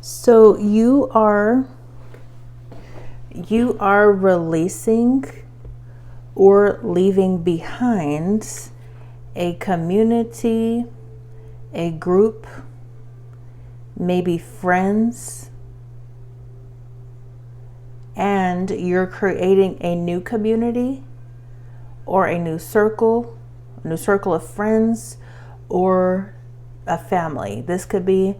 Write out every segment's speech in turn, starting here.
So you are releasing or leaving behind a community, a group, maybe friends, and you're creating a new community or a new circle of friends or a family. This could be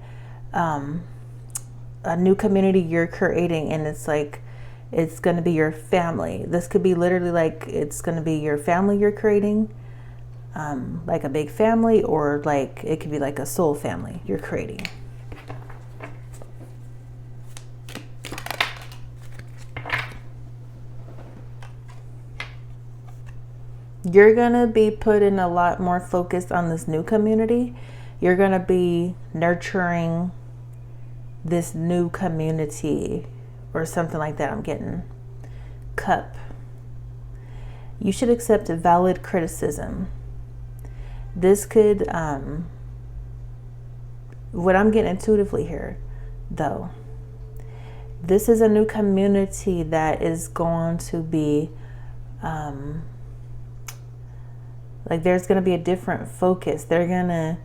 a new community you're creating, and it's like it's going to be your family. This could be literally like it's going to be your family you're creating, like a big family, or like it could be like a soul family you're creating. You're going to be putting a lot more focus on this new community. You're going to be nurturing this new community or something like that. I'm getting cup. You should accept a valid criticism. This could, what I'm getting intuitively here, though, this is a new community that is going to be, like there's going to be a different focus. They're going to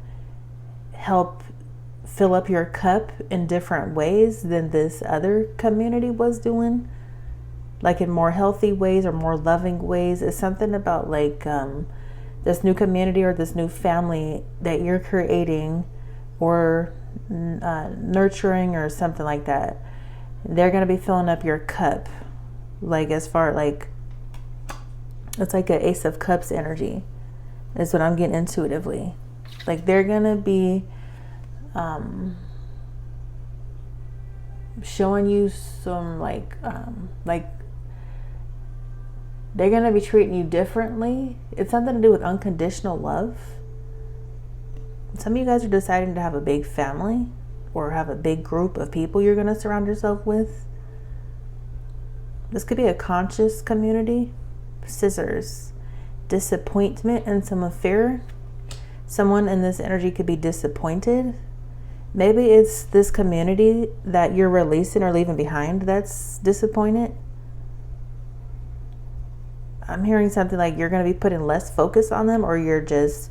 help fill up your cup in different ways than this other community was doing, like in more healthy ways or more loving ways. It's something about like this new community or this new family that you're creating or nurturing or something like that. They're going to be filling up your cup, like as far like it's like an Ace of Cups energy is what I'm getting intuitively. Like they're going to be showing you some like they're going to be treating you differently. It's something to do with unconditional love. Some of you guys are deciding to have a big family or have a big group of people you're going to surround yourself with. This could be a conscious community. Scissors, disappointment and some affair. Someone in this energy could be disappointed. Maybe it's this community that you're releasing or leaving behind that's disappointed. I'm hearing something like you're going to be putting less focus on them, or you're just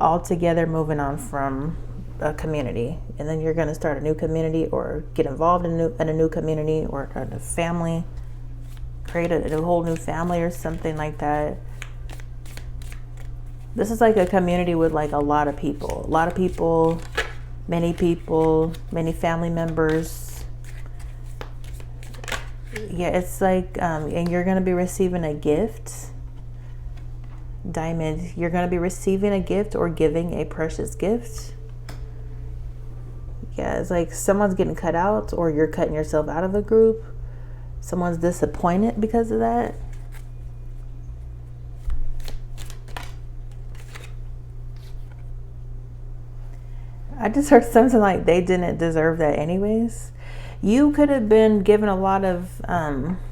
altogether moving on from a community. And then you're going to start a new community or get involved in a new community or a family. Create a whole new family or something like that. This is like a community with like a lot of people. Many family members. Yeah, it's like, and you're going to be receiving a gift. Diamond, you're going to be receiving a gift or giving a precious gift. Yeah, it's like someone's getting cut out or you're cutting yourself out of a group. Someone's disappointed because of that. I just heard something like they didn't deserve that anyways. You could have been given a lot of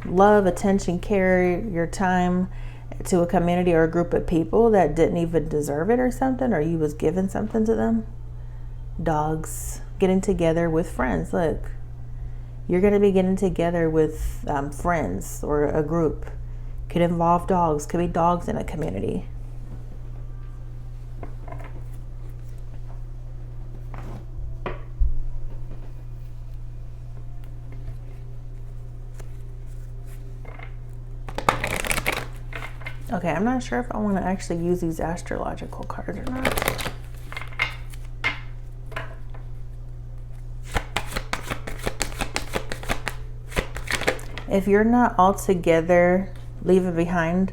love, attention, care, your time to a community or a group of people that didn't even deserve it or something, or you was giving something to them. Dogs, getting together with friends. Look, you're going to be getting together with friends or a group. Could involve dogs. Could be dogs in a community. Okay, I'm not sure if I want to actually use these astrological cards or not. If you're not altogether leaving behind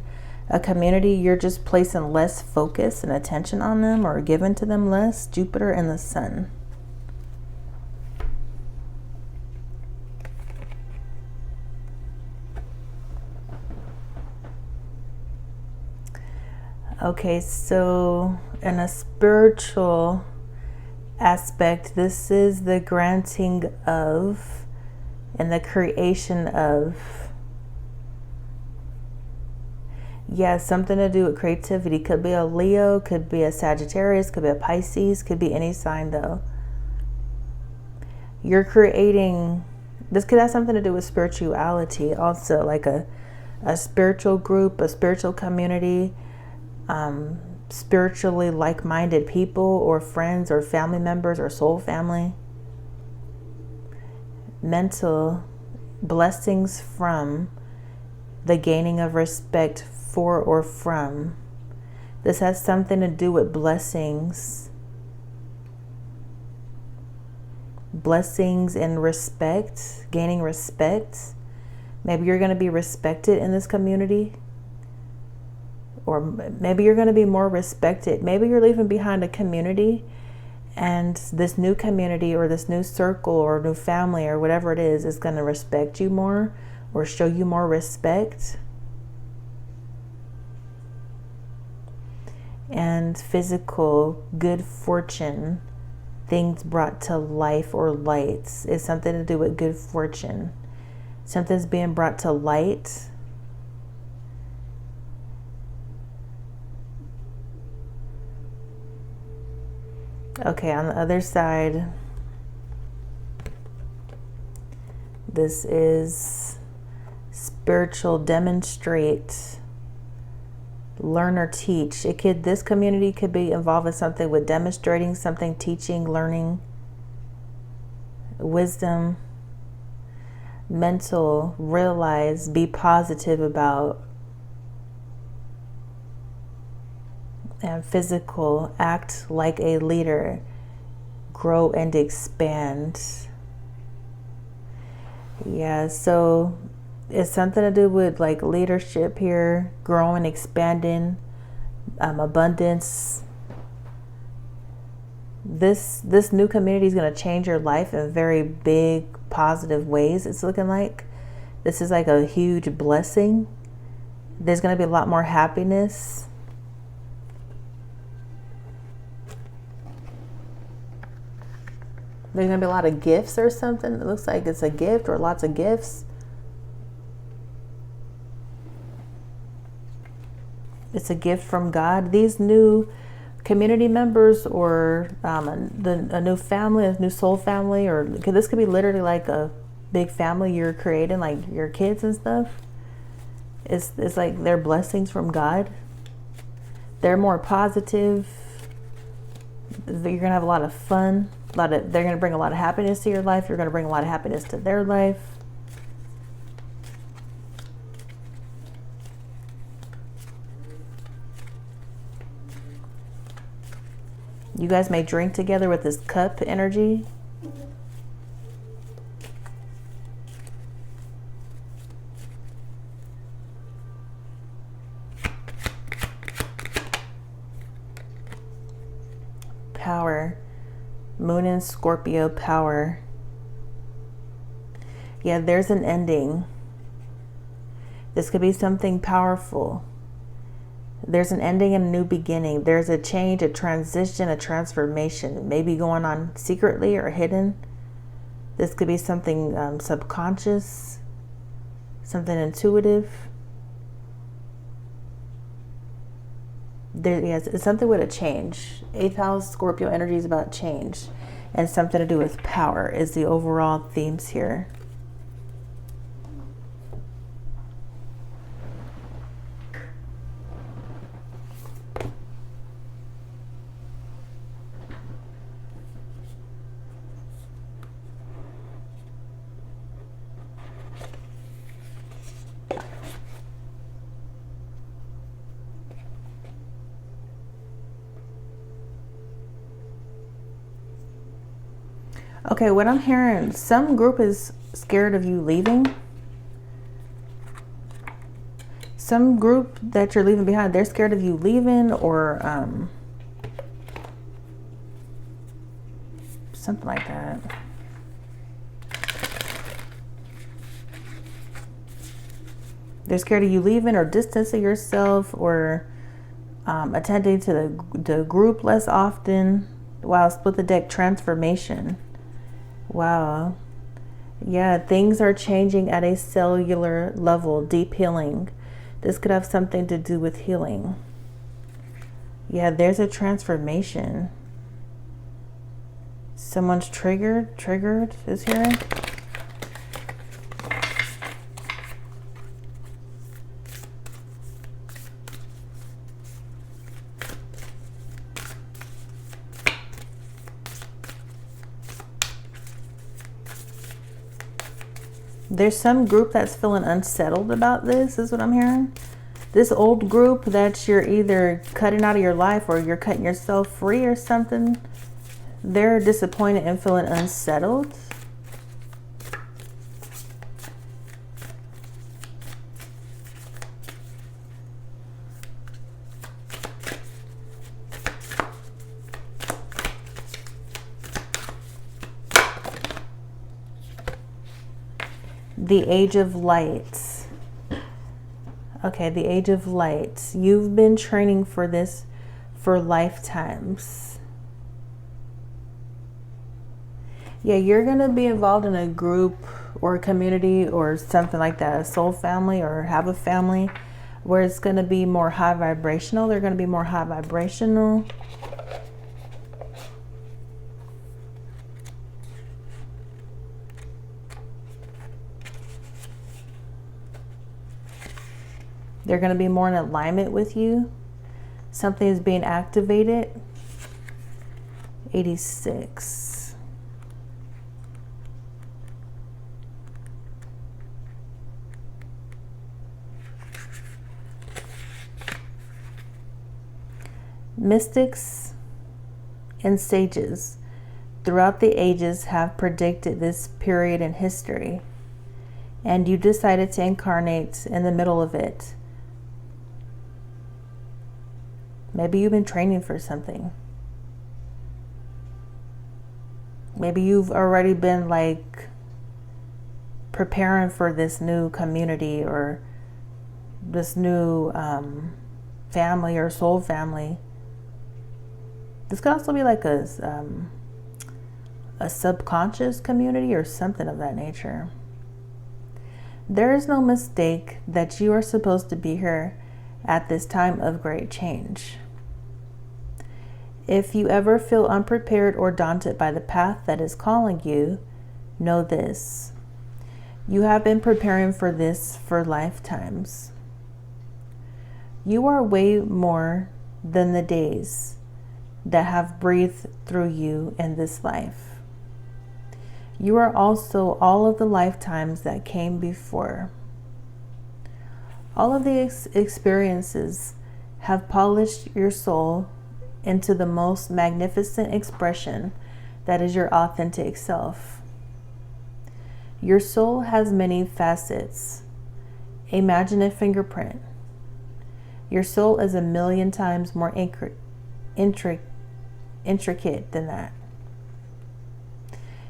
a community, you're just placing less focus and attention on them or giving to them less. Jupiter and the Sun. Okay, so in a spiritual aspect, this is the granting of and the creation of, yeah, something to do with creativity. Could be a Leo, could be a Sagittarius, could be a Pisces, could be any sign though. You're creating, this could have something to do with spirituality also, like a spiritual group, a spiritual community, spiritually like-minded people or friends or family members or soul family. Mental blessings from the gaining of respect for or from. This has something to do with blessings. Blessings and respect, gaining respect. Maybe you're going to be respected in this community. Or maybe you're going to be more respected. Maybe you're leaving behind a community, and this new community or this new circle or new family or whatever it is going to respect you more or show you more respect. And physical good fortune, things brought to life or lights, is something to do with good fortune. Something's being brought to light. Okay, on the other side, this is spiritual demonstrate, learn or teach. This community could be involved in something with demonstrating something, teaching, learning, wisdom. Mental, realize, be positive about. And physical, act like a leader, grow and expand. Yeah, so it's something to do with like leadership here, growing, expanding, abundance. This new community is going to change your life in very big, positive ways. It's looking like this is like a huge blessing. There's going to be a lot more happiness. There's going to be a lot of gifts or something. It looks like it's a gift or lots of gifts. It's a gift from God. These new community members or a new family, a new soul family, or this could be literally like a big family you're creating, like your kids and stuff. It's like they're blessings from God. They're more positive. You're going to have a lot of fun. They're going to bring a lot of happiness to your life. You're going to bring a lot of happiness to their life. You guys may drink together with this cup energy. Power. Moon and Scorpio power. Yeah, there's an ending. This could be something powerful. There's an ending and a new beginning. There's a change, a transition, a transformation. Maybe going on secretly or hidden. This could be something subconscious, something intuitive. Yes, it's something with a change. 8th house Scorpio energy is about change, and something to do with power is the overall themes here. Okay, what I'm hearing, some group is scared of you leaving. Some group that you're leaving behind, they're scared of you leaving, or something like that. They're scared of you leaving or distancing yourself, or attending to the group less often. Wow, split the deck, transformation. Wow. Yeah, things are changing at a cellular level, deep healing. This could have something to do with healing. Yeah, there's a transformation. Someone's triggered is here. There's some group that's feeling unsettled about this, is what I'm hearing. This old group that you're either cutting out of your life or you're cutting yourself free or something. They're disappointed and feeling unsettled. The Age of Light. Okay, the Age of Light. You've been training for this for lifetimes. Yeah, you're going to be involved in a group or a community or something like that, a soul family or have a family where it's going to be more high vibrational. They're going to be more high vibrational. They're going to be more in alignment with you. Something is being activated. 86. Mystics and sages throughout the ages have predicted this period in history, and you decided to incarnate in the middle of it. Maybe you've been training for something. Maybe you've already been like preparing for this new community or this new family or soul family. This could also be like a subconscious community or something of that nature. There is no mistake that you are supposed to be here at this time of great change. If you ever feel unprepared or daunted by the path that is calling you, know this. You have been preparing for this for lifetimes. You are way more than the days that have breathed through you in this life. You are also all of the lifetimes that came before. All of the experiences have polished your soul into the most magnificent expression that is your authentic self. Your soul has many facets. Imagine a fingerprint. Your soul is 1,000,000 times more intricate than that.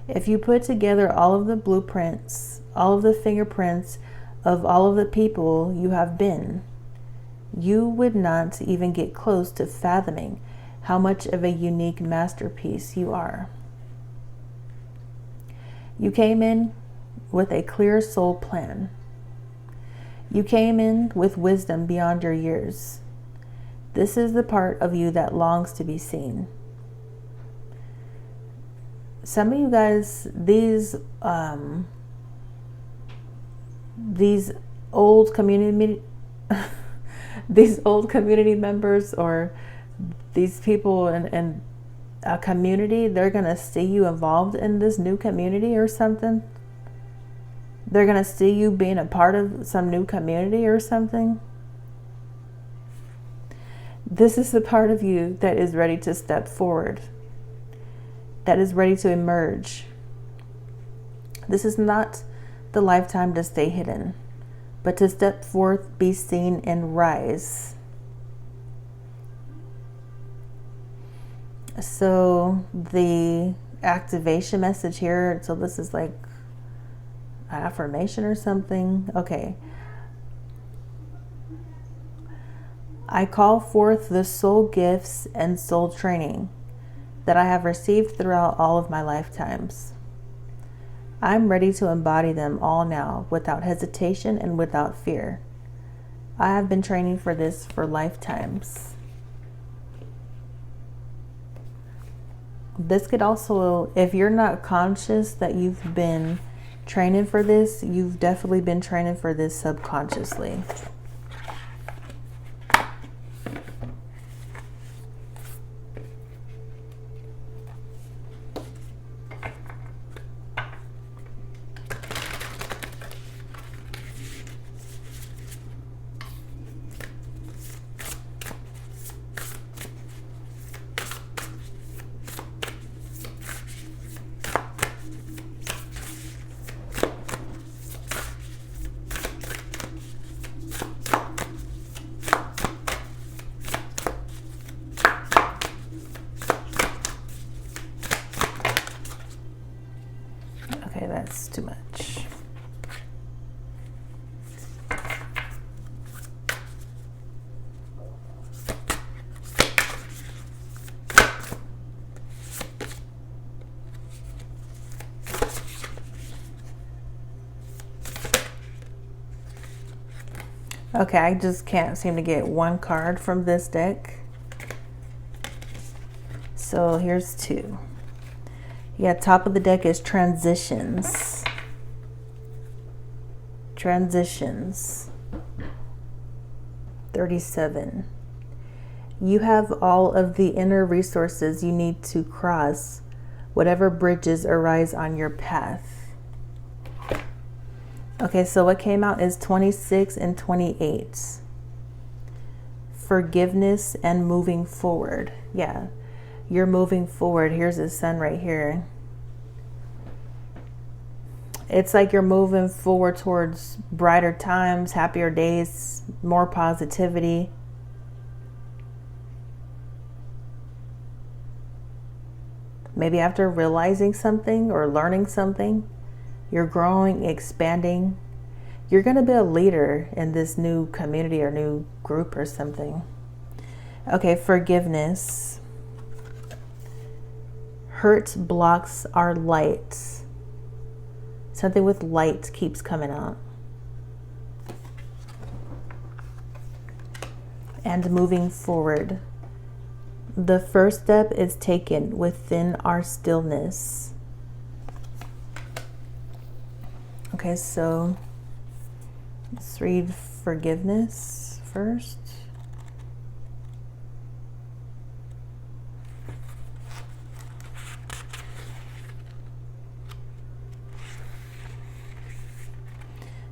If you put together all of the blueprints, all of the fingerprints of all of the people you have been, you would not even get close to fathoming how much of a unique masterpiece you are. You came in with a clear soul plan. You came in with wisdom beyond your years. This is the part of you that longs to be seen. Some of you guys, these old community these old community members or these people in a community, they're gonna see you involved in this new community or something. They're gonna see you being a part of some new community or something. This is the part of you that is ready to step forward, that is ready to emerge. This is not the lifetime to stay hidden, but to step forth, be seen, and rise. So the activation message here, so this is like an affirmation or something. Okay. I call forth the soul gifts and soul training that I have received throughout all of my lifetimes. I'm ready to embody them all now without hesitation and without fear. I have been training for this for lifetimes. This could also, if you're not conscious that you've been training for this, you've definitely been training for this subconsciously. Okay, that's too much. Okay, I just can't seem to get one card from this deck. So here's two. Yeah, top of the deck is transitions. Transitions. 37. You have all of the inner resources you need to cross whatever bridges arise on your path. Okay, so what came out is 26 and 28. Forgiveness and moving forward. Yeah, you're moving forward. Here's the sun right here. It's like you're moving forward towards brighter times, happier days, more positivity. Maybe after realizing something or learning something, you're growing, expanding. You're going to be a leader in this new community or new group or something. Okay, forgiveness. Hurt blocks our light. Something with light keeps coming out. And moving forward. The first step is taken within our stillness. Okay, so let's read forgiveness first.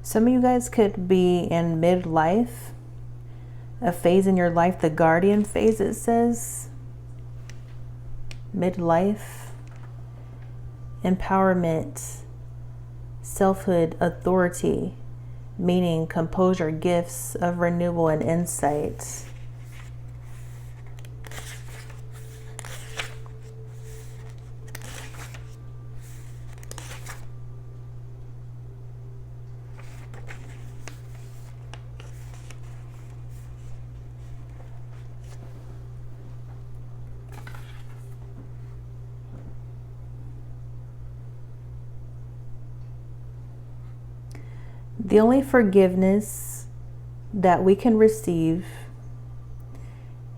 Some of you guys could be in midlife, a phase in your life, the guardian phase, it says. Midlife, empowerment, selfhood, authority, meaning composure, gifts of renewal and insight. The only forgiveness that we can receive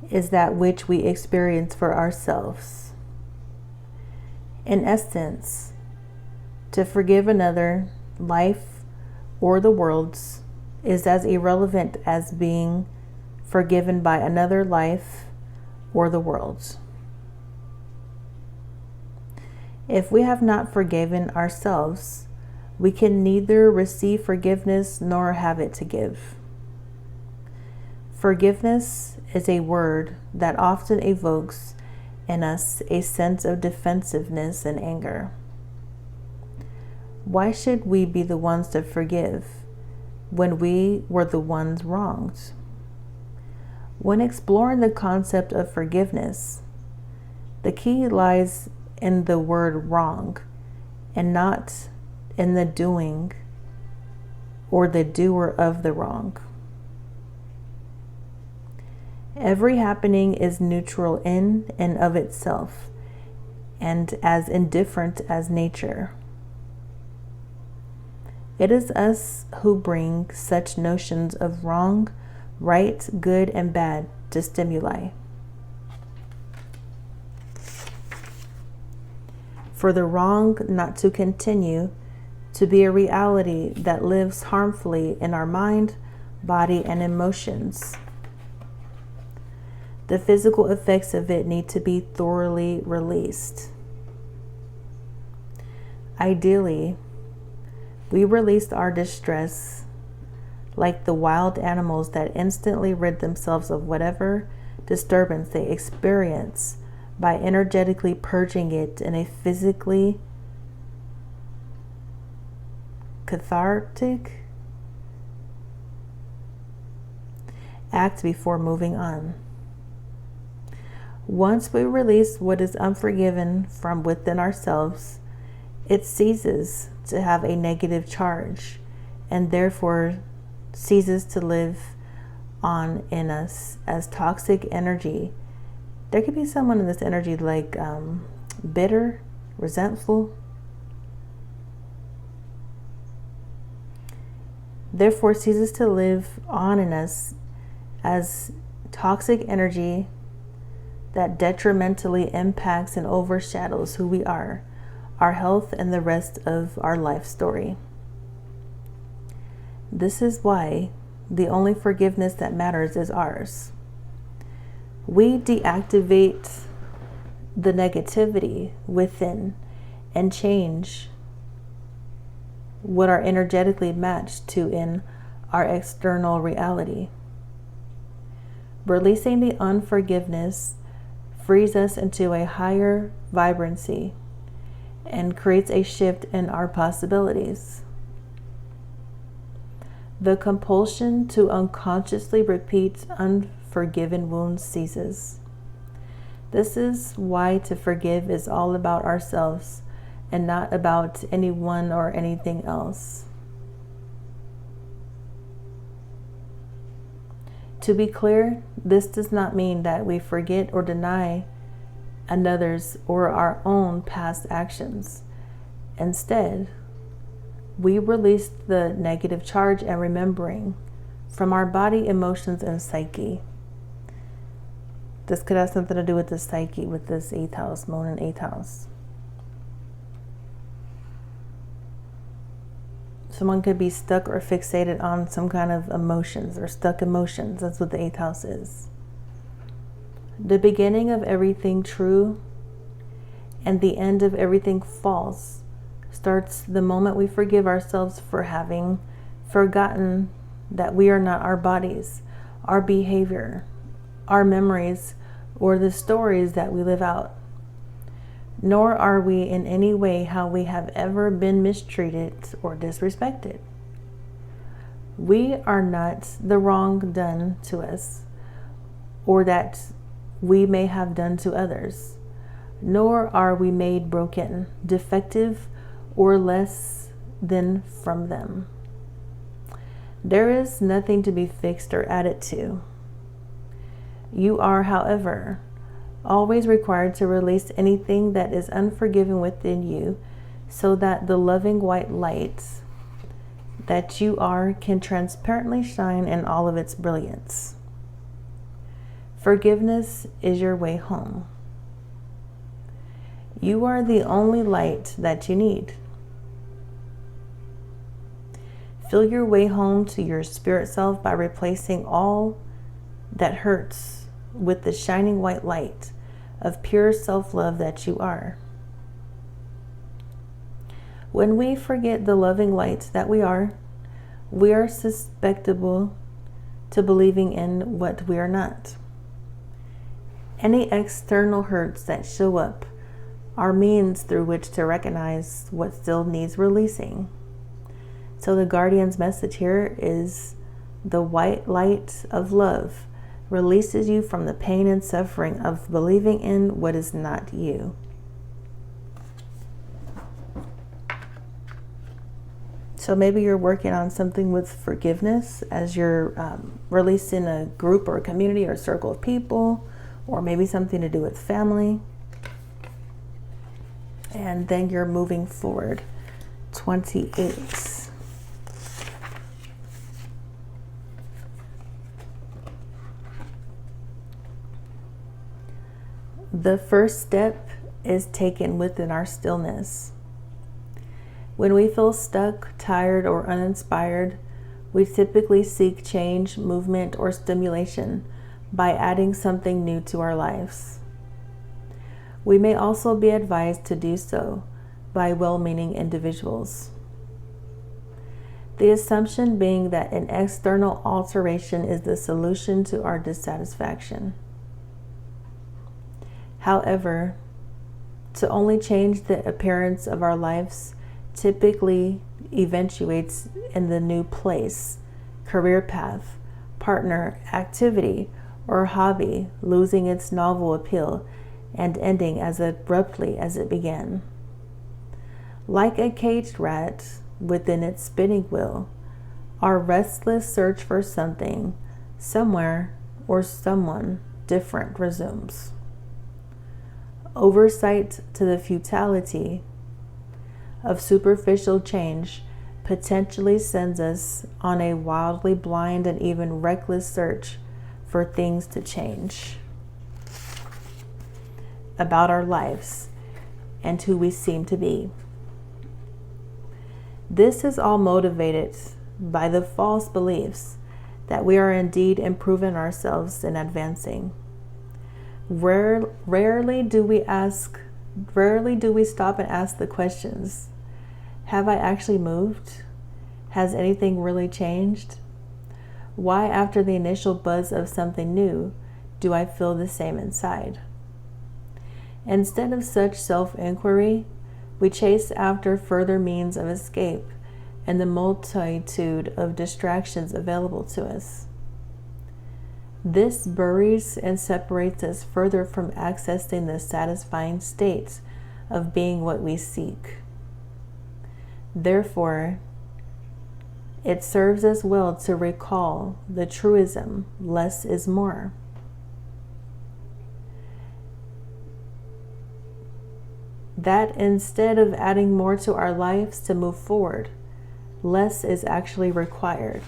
is that which we experience for ourselves. In essence, to forgive another, life or the world's, is as irrelevant as being forgiven by another life or the world's. If we have not forgiven ourselves, we can neither receive forgiveness nor have it to give. Forgiveness is a word that often evokes in us a sense of defensiveness and anger. Why should we be the ones to forgive when we were the ones wronged? When exploring the concept of forgiveness, the key lies in the word wrong and not in the doing or the doer of the wrong. Every happening is neutral in and of itself and as indifferent as nature. It is us who bring such notions of wrong, right, good, and bad to stimuli. for the wrong not to continue to be a reality that lives harmfully in our mind, body, and emotions. The physical effects of it need to be thoroughly released. Ideally, we released our distress like the wild animals that instantly rid themselves of whatever disturbance they experience by energetically purging it in a physically cathartic act before moving on. Once we release what is unforgiven from within ourselves, it ceases to have a negative charge and therefore ceases to live on in us as toxic energy. There could be someone in this energy like bitter, resentful. Therefore ceases to live on in us as toxic energy that detrimentally impacts and overshadows who we are, our health, and the rest of our life story. This is why the only forgiveness that matters is ours. We deactivate the negativity within and change what are energetically matched to in our external reality. Releasing the unforgiveness frees us into a higher vibrancy and creates a shift in our possibilities. The compulsion to unconsciously repeat unforgiven wounds ceases. This is why to forgive is all about ourselves and not about anyone or anything else. To be clear, this does not mean that we forget or deny another's or our own past actions. Instead, we release the negative charge and remembering from our body, emotions, and psyche. This could have something to do with the psyche, with this 8th house, moon in 8th house. Someone could be stuck or fixated on some kind of emotions or stuck emotions. That's what the 8th house is. The beginning of everything true and the end of everything false starts the moment we forgive ourselves for having forgotten that we are not our bodies, our behavior, our memories, or the stories that we live out. Nor are we in any way how we have ever been mistreated or disrespected. We are not the wrong done to us or that we may have done to others. Nor are we made broken, defective, or less than from them. There is nothing to be fixed or added to. You are, however, always required to release anything that is unforgiven within you so that the loving white light that you are can transparently shine in all of its brilliance. Forgiveness is your way home. You are the only light that you need. Feel your way home to your spirit self by replacing all that hurts with the shining white light of pure self-love that you are. When we forget the loving light that we are susceptible to believing in what we are not. Any external hurts that show up are means through which to recognize what still needs releasing. So the guardian's message here is the white light of love releases you from the pain and suffering of believing in what is not you. So maybe you're working on something with forgiveness as you're releasing a group or a community or a circle of people, or maybe something to do with family. And then you're moving forward. 28. The first step is taken within our stillness. When we feel stuck, tired, or uninspired, we typically seek change, movement, or stimulation by adding something new to our lives. We may also be advised to do so by well-meaning individuals. The assumption being that an external alteration is the solution to our dissatisfaction. However, to only change the appearance of our lives typically eventuates in the new place, career path, partner, activity, or hobby losing its novel appeal and ending as abruptly as it began. Like a caged rat within its spinning wheel, our restless search for something, somewhere, or someone different resumes. Oversight to the futility of superficial change potentially sends us on a wildly blind and even reckless search for things to change about our lives and who we seem to be. This is all motivated by the false beliefs that we are indeed improving ourselves and advancing. Rarely do we stop and ask the questions. Have I actually moved? Has anything really changed? Why, after the initial buzz of something new, do I feel the same inside? Instead of such self-inquiry, we chase after further means of escape and the multitude of distractions available to us. This buries and separates us further from accessing the satisfying state of being what we seek. Therefore, it serves us well to recall the truism, less is more. That instead of adding more to our lives to move forward, less is actually required.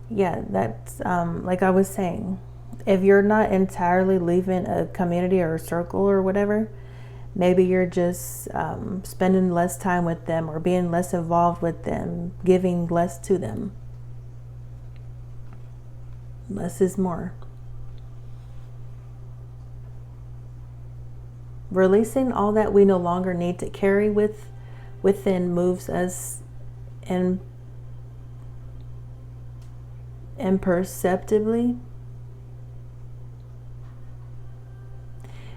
Yeah, that's like I was saying, if you're not entirely leaving a community or a circle or whatever, maybe you're just spending less time with them or being less involved with them, giving less to them. Less is more. Releasing all that we no longer need to carry within moves us imperceptibly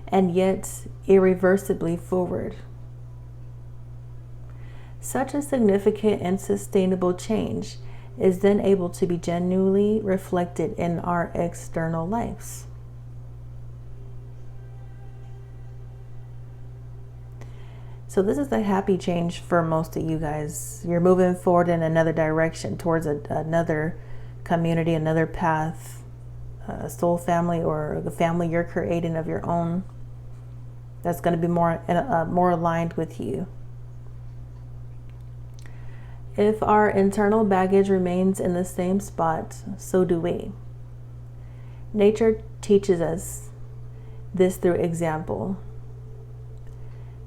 and yet irreversibly forward. Such a significant and sustainable change is then able to be genuinely reflected in our external lives. So this is a happy change for most of you guys. You're moving forward in another direction towards another community, another path, a soul family, or the family you're creating of your own that's going to be more aligned with you. If our internal baggage remains in the same spot, so do we. Nature teaches us this through example.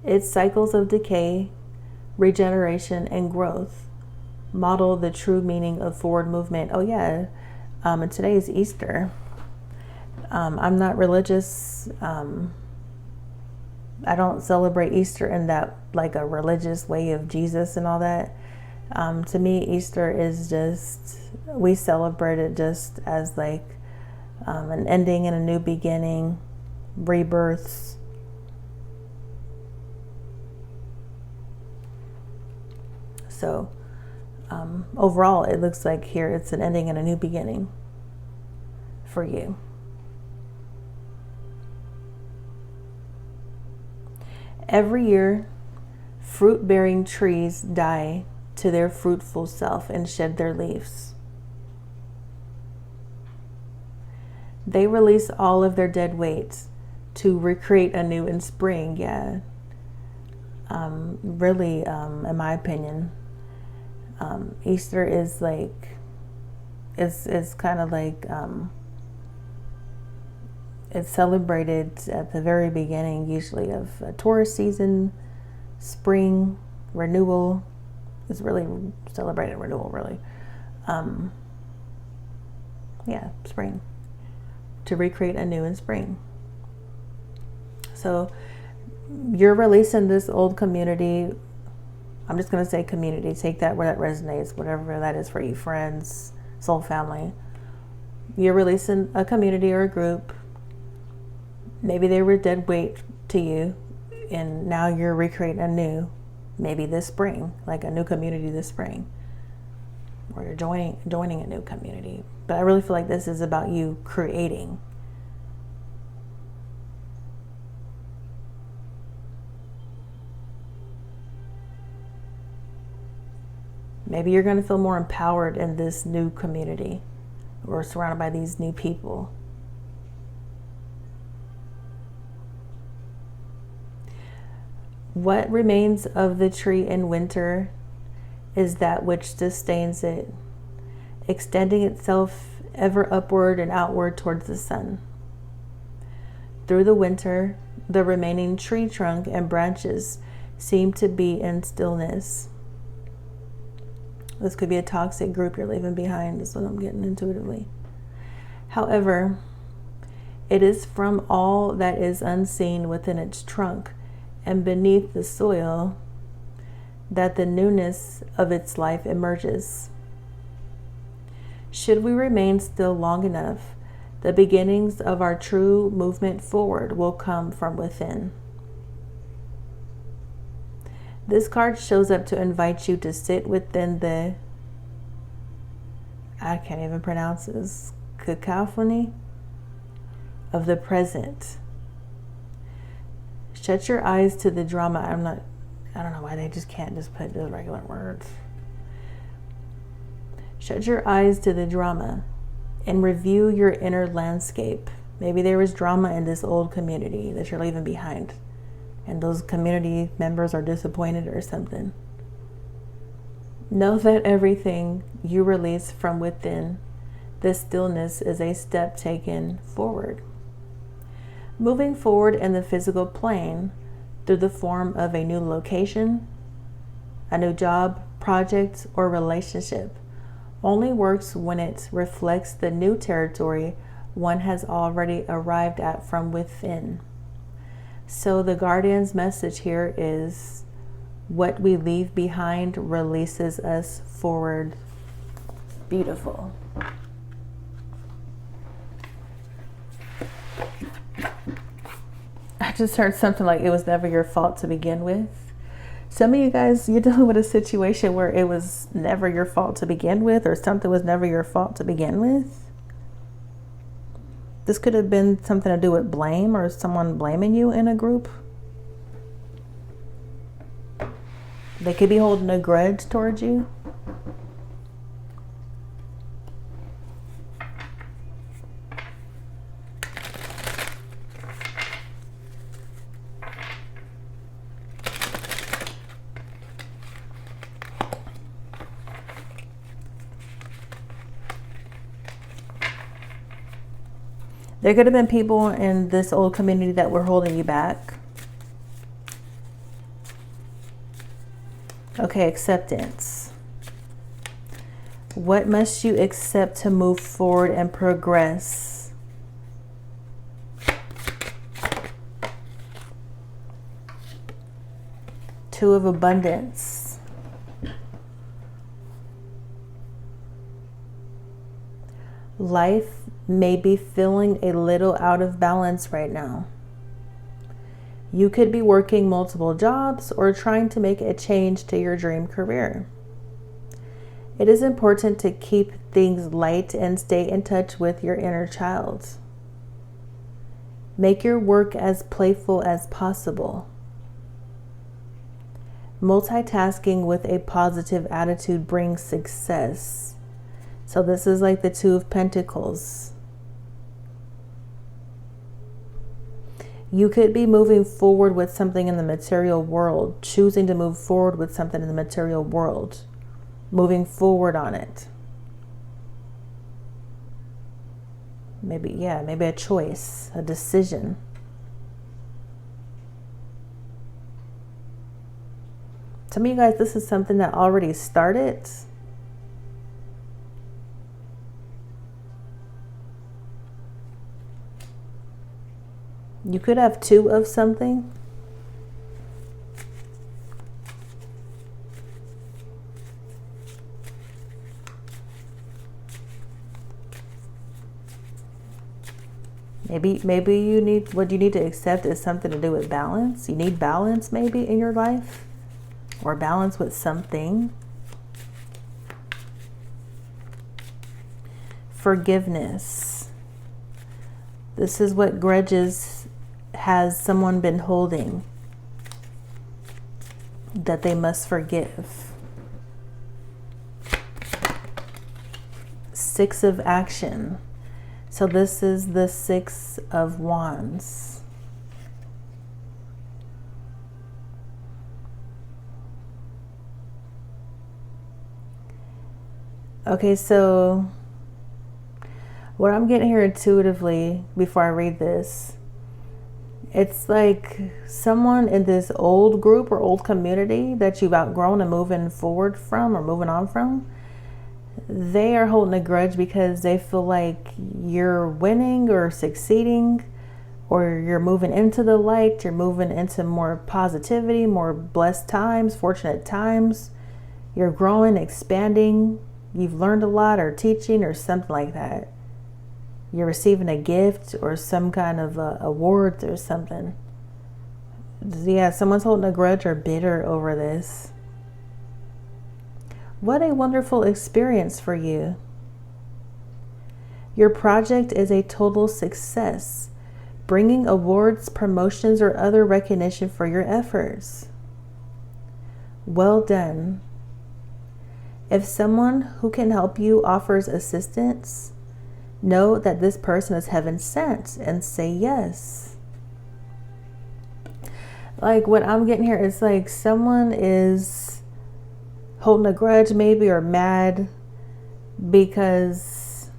Its cycles of decay, regeneration, and growth model the true meaning of forward movement. Oh yeah, and today is Easter. I'm not religious. I don't celebrate Easter in that like a religious way of Jesus and all that. To me, Easter is just, we celebrate it just as like an ending and a new beginning, rebirths. So overall, it looks like here it's an ending and a new beginning for you. Every year, fruit-bearing trees die to their fruitful self and shed their leaves. They release all of their dead weight to recreate anew in spring. Yeah. Really, in my opinion, Easter is like, it's kind of like, It's celebrated at the very beginning, usually of a Taurus season, spring, renewal. It's really celebrated renewal, really. Yeah, spring. To recreate anew in spring. So you're releasing this old community. I'm just going to say community. Take that where that resonates, whatever that is for you, friends, soul family. You're releasing a community or a group. Maybe they were dead weight to you, and now you're recreating a new, maybe this spring, like a new community this spring, or you're joining a new community. But I really feel like this is about you creating. Maybe you're going to feel more empowered in this new community, or surrounded by these new people. What remains of the tree in winter is that which sustains it, extending itself ever upward and outward towards the sun. Through the winter, the remaining tree trunk and branches seem to be in stillness. This could be a toxic group you're leaving behind, is what I'm getting intuitively. However, it is from all that is unseen within its trunk and beneath the soil that the newness of its life emerges. Should we remain still long enough, the beginnings of our true movement forward will come from within. This card shows up to invite you to sit within the, I can't even pronounce this, cacophony of the present. Shut your eyes to the drama. I don't know why they just can't just put the regular words. Shut your eyes to the drama and review your inner landscape. Maybe there was drama in this old community that you're leaving behind, and those community members are disappointed or something. Know that everything you release from within, this stillness is a step taken forward. Moving forward in the physical plane through the form of a new location, a new job, project, or relationship only works when it reflects the new territory one has already arrived at from within. So the Guardian's message here is, what we leave behind releases us forward. Beautiful. I just heard something like, it was never your fault to begin with. Some of you guys, you're dealing with a situation where it was never your fault to begin with, or something was never your fault to begin with. This could have been something to do with blame, or someone blaming you in a group. They could be holding a grudge towards you. There could have been people in this old community that were holding you back. Okay, acceptance. What must you accept to move forward and progress? Two of abundance. Life may be feeling a little out of balance right now. You could be working multiple jobs or trying to make a change to your dream career. It is important to keep things light and stay in touch with your inner child. Make your work as playful as possible. Multitasking with a positive attitude brings success. So this is like the Two of Pentacles. You could be moving forward with something in the material world, choosing to move forward with something in the material world, moving forward on it. Maybe, yeah, maybe a choice, a decision. To me, guys, this is something that already started. You could have two of something. Maybe you need, what you need to accept is something to do with balance. You need balance maybe in your life, or balance with something. Forgiveness. This is what grudges has someone been holding that they must forgive. Six of Action. So this is the Six of Wands. Okay, so what I'm getting here intuitively before I read this, it's like someone in this old group or old community that you've outgrown and moving forward from or moving on from, they are holding a grudge because they feel like you're winning or succeeding, or you're moving into the light, you're moving into more positivity, more blessed times, fortunate times. You're growing, expanding, you've learned a lot, or teaching, or something like that. You're receiving a gift or some kind of awards or something. Yeah, someone's holding a grudge or bitter over this. What a wonderful experience for you. Your project is a total success, bringing awards, promotions, or other recognition for your efforts. Well done. If someone who can help you offers assistance, know that this person is heaven sent and say yes. Like what I'm getting here is like someone is holding a grudge maybe, or mad because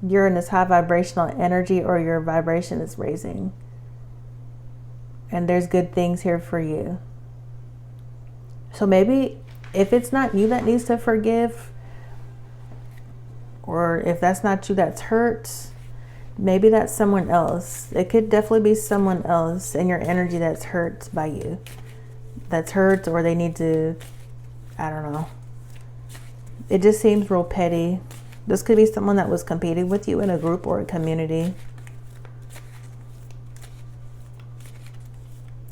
you're in this high vibrational energy, or your vibration is raising. And there's good things here for you. So maybe if it's not you that needs to forgive, or if that's not you that's hurt, maybe that's someone else. It could definitely be someone else in your energy that's hurt by you. That's hurt, or they need to, I don't know. It just seems real petty. This could be someone that was competing with you in a group or a community.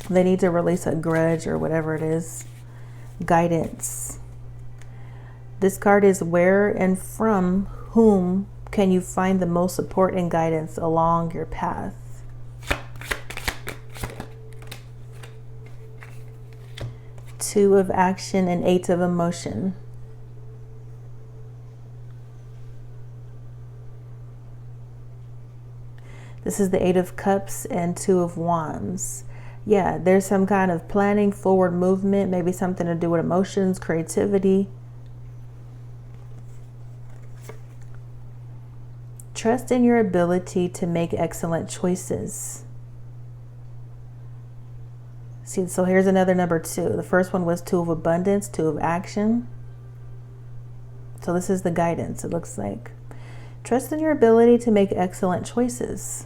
They need to release a grudge or whatever it is. Guidance. This card is where and from whom can you find the most support and guidance along your path. Two of Action and Eight of Emotion. This is the Eight of Cups and Two of Wands. Yeah, there's some kind of planning, forward movement, maybe something to do with emotions, creativity. Trust in your ability to make excellent choices. See, so here's another number two. The first one was Two of Abundance, Two of Action. So this is the guidance, it looks like. Trust in your ability to make excellent choices.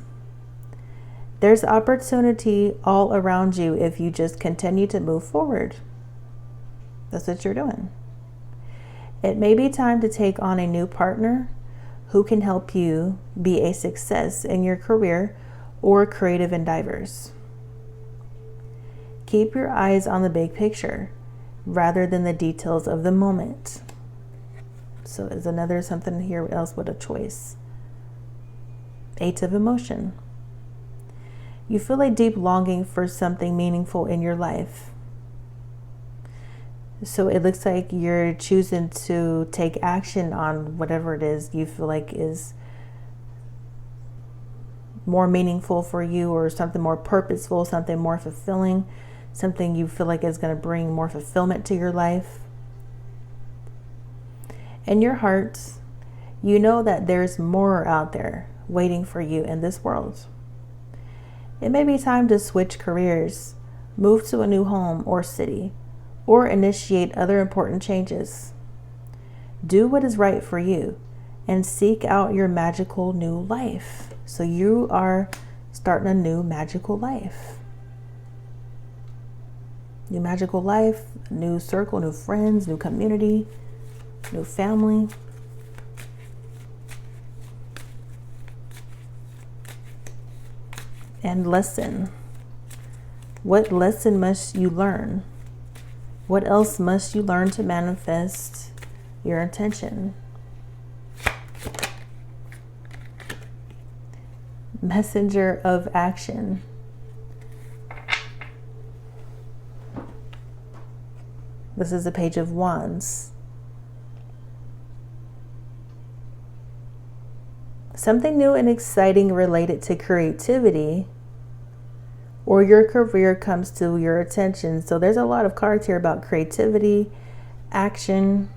There's opportunity all around you if you just continue to move forward. That's what you're doing. It may be time to take on a new partner who can help you be a success in your career or creative endeavors. Keep your eyes on the big picture rather than the details of the moment. So is another something here else with a choice. Eight of Emotion. You feel a deep longing for something meaningful in your life. So it looks like you're choosing to take action on whatever it is you feel like is more meaningful for you, or something more purposeful, something more fulfilling, something you feel like is going to bring more fulfillment to your life. In your heart, you know that there's more out there waiting for you in this world. It may be time to switch careers, move to a new home or city, or initiate other important changes. Do what is right for you and seek out your magical new life. So you are starting a new magical life. New magical life, new circle, new friends, new community, new family. And lesson. What lesson must you learn? What else must you learn to manifest your intention? Messenger of action. This is the Page of Wands. Something new and exciting related to creativity or your career comes to your attention. So there's a lot of cards here about creativity, action.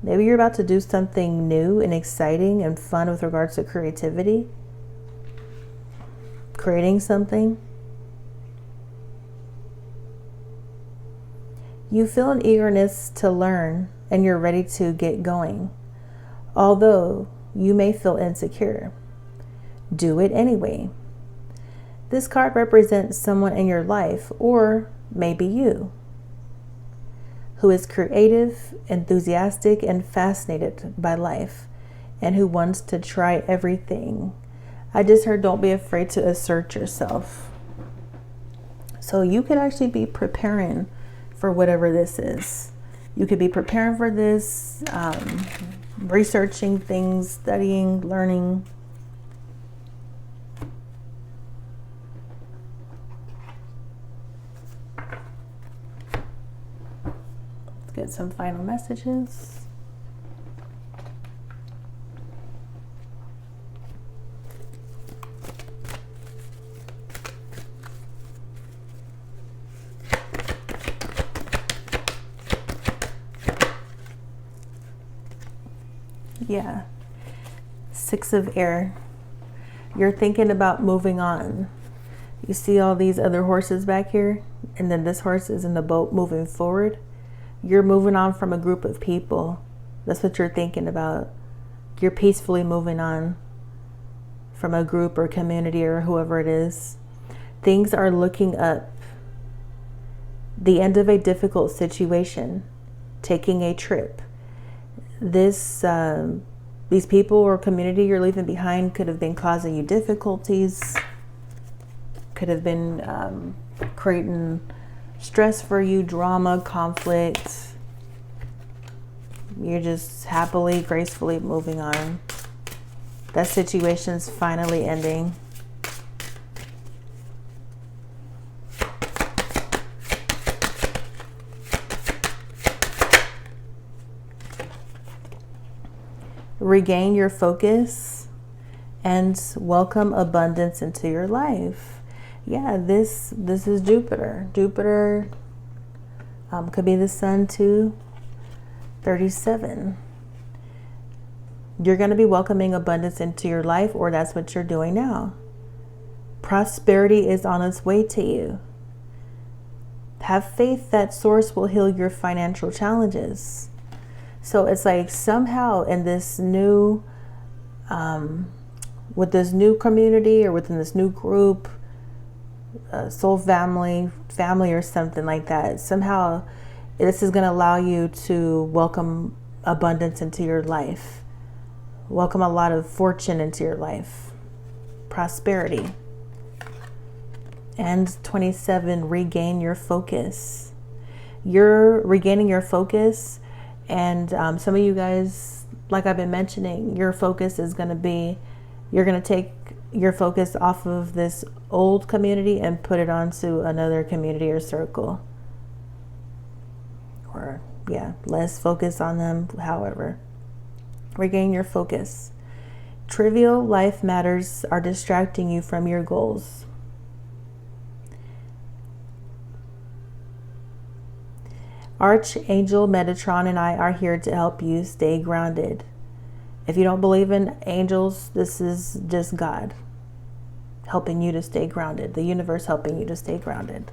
Maybe you're about to do something new and exciting and fun with regards to creativity. Creating something. You feel an eagerness to learn and you're ready to get going. Although you may feel insecure, do it anyway. This card represents someone in your life, or maybe you, who is creative, enthusiastic, and fascinated by life, and who wants to try everything. I just heard don't be afraid to assert yourself. So you could actually be preparing for whatever this is. You could be preparing for this, researching things, studying, learning. Let's get some final messages. Yeah, 6 of air. You're thinking about moving on. You see all these other horses back here, and then this horse is in the boat moving forward. You're moving on from a group of people. That's what you're thinking about. You're peacefully moving on from a group or community or whoever it is. Things are looking up. The end of a difficult situation. Taking a trip. These people or community you're leaving behind could have been causing you difficulties, could have been creating stress for you, drama, conflict. You're just happily, gracefully moving on. That situation's finally ending. Regain your focus and welcome abundance into your life. Yeah, this is Jupiter. Jupiter could be the sun too. 37. You're going to be welcoming abundance into your life, or that's what you're doing now. Prosperity is on its way to you. Have faith that Source will heal your financial challenges. So it's like somehow in this new, with this new community or within this new group, soul family or something like that, somehow this is going to allow you to welcome abundance into your life. Welcome a lot of fortune into your life. Prosperity. And 27, regain your focus. You're regaining your focus. And some of you guys, like I've been mentioning, your focus is going to be, you're going to take your focus off of this old community and put it onto another community or circle. Or, yeah, less focus on them, however. Regain your focus. Trivial life matters are distracting you from your goals. Archangel Metatron and I are here to help you stay grounded. If you don't believe in angels, this is just God helping you to stay grounded. The universe helping you to stay grounded.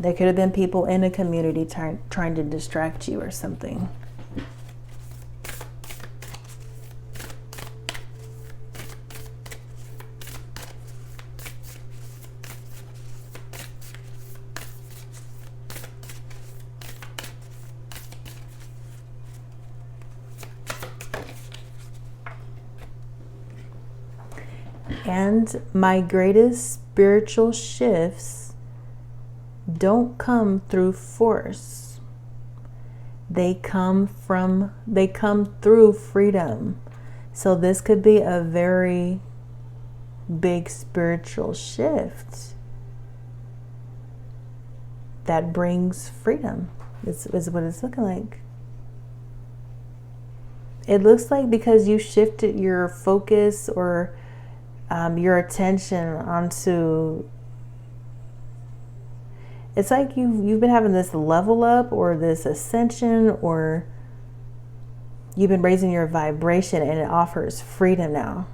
There could have been people in a community trying to distract you or something. And my greatest spiritual shifts don't come through force. They come through freedom. So this could be a very big spiritual shift that brings freedom. Is what it's looking like. It looks like because you shifted your focus or your attention onto, it's like you've been having this level up or this ascension, or you've been raising your vibration, and it offers freedom now.